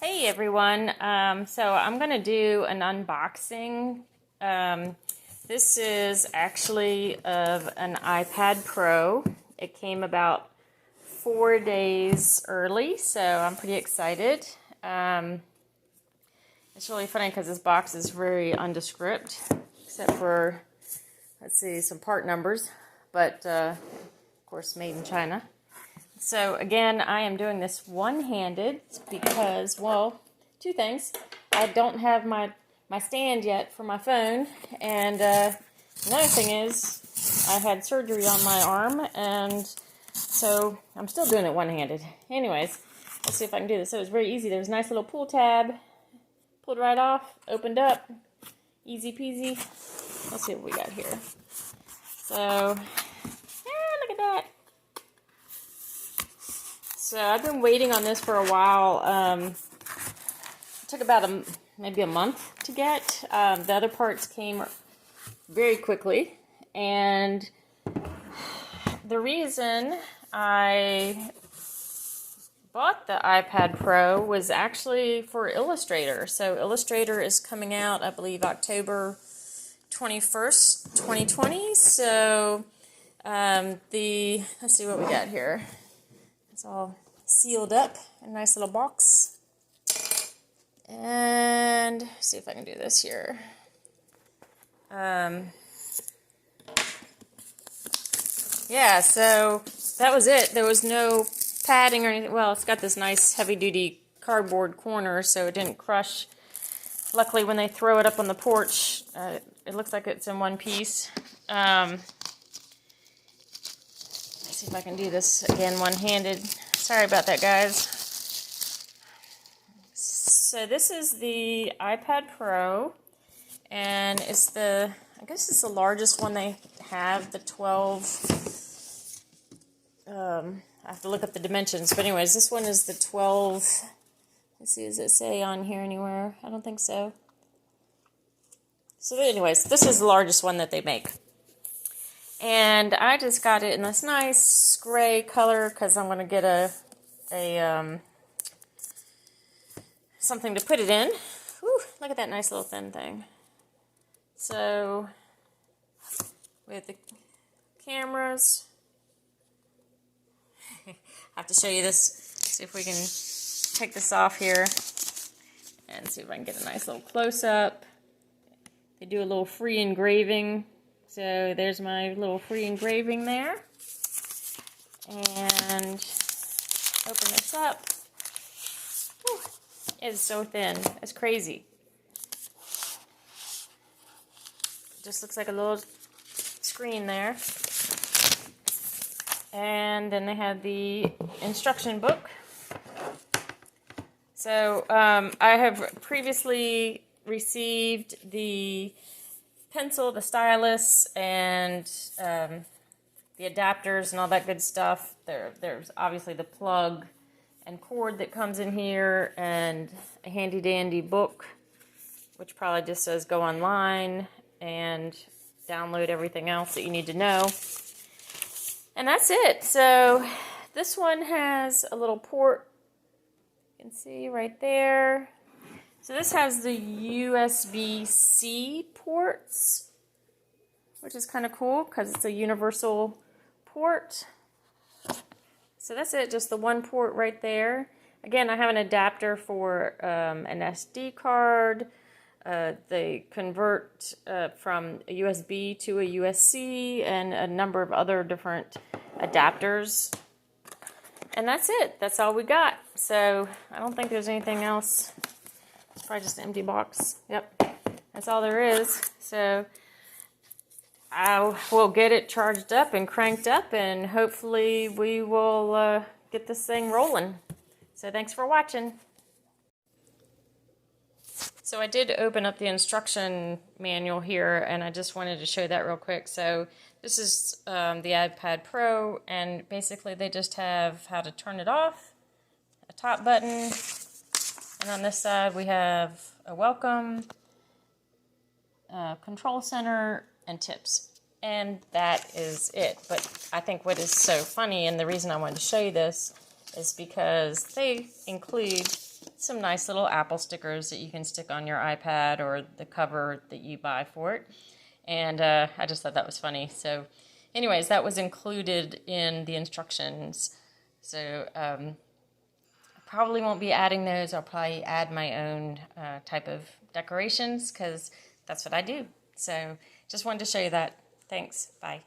Hey everyone, so I'm going to do an unboxing. This is actually of an iPad Pro. It came about 4 days early, so I'm pretty excited. It's really funny because this box is very nondescript, except for, let's see, some part numbers, but of course made in China. So again, I am doing this one-handed because, well, two things. I don't have my stand yet for my phone, and another thing is I had surgery on my arm, and so I'm still doing it one-handed. Anyways, let's see if I can do this. So it's very easy. There's a nice little pull tab. Pulled right off, opened up, easy peasy. Let's see what we got here. So, yeah, look at that. So I've been waiting on this for a while. It took about maybe a month to get. The other parts came very quickly, and the reason I bought the iPad Pro was actually for Illustrator. So Illustrator is coming out, I believe, October 21st, 2020. So let's see what we got here. It's all sealed up in a nice little box. And see if I can do this here. Yeah, so that was it. There was no padding or anything. Well, it's got this nice heavy-duty cardboard corner, so it didn't crush. Luckily, when they throw it up on the porch, it looks like it's in one piece. Let's see if I can do this again one-handed. Sorry about that, guys. So this is the iPad Pro, and it's I guess it's the largest one they have, the 12, I have to look up the dimensions, but anyways, this one is the 12, let's see, does it say on here anywhere? I don't think so. So anyways, this is the largest one that they make. And I just got it in this nice gray color because I'm going to get something to put it in. Whew, look at that nice little thin thing. So, with the cameras, I have to show you this. See if we can take this off here and see if I can get a nice little close-up. They do a little free engraving. So there's my little free engraving there. And open this up. Whew, it's so thin. It's crazy. Just looks like a little screen there. And then they have the instruction book. So I have previously received the pencil, the stylus, and the adapters and all that good stuff. There's obviously the plug and cord that comes in here, and a handy dandy book, which probably just says go online and download everything else that you need to know. And that's it. So this one has a little port, you can see right there. So this has the USB-C ports, which is kind of cool because it's a universal port. So that's it, just the one port right there. Again, I have an adapter for an SD card. They convert from a USB to a USB and a number of other different adapters. And that's it. That's all we got. So I don't think there's anything else. It's probably just an empty box. Yep, that's all there is. So I will get it charged up and cranked up, and hopefully we will get this thing rolling. So thanks for watching. So I did open up the instruction manual here, and I just wanted to show that real quick. So this is the iPad Pro, and basically they just have how to turn it off, a top button, and on this side we have a welcome, control center, and tips. And that is it. But I think what is so funny, and the reason I wanted to show you this, is because they include some nice little Apple stickers that you can stick on your iPad or the cover that you buy for it. And I just thought that was funny. So anyways, that was included in the instructions. So probably won't be adding those. I'll probably add my own type of decorations because that's what I do. So just wanted to show you that. Thanks. Bye.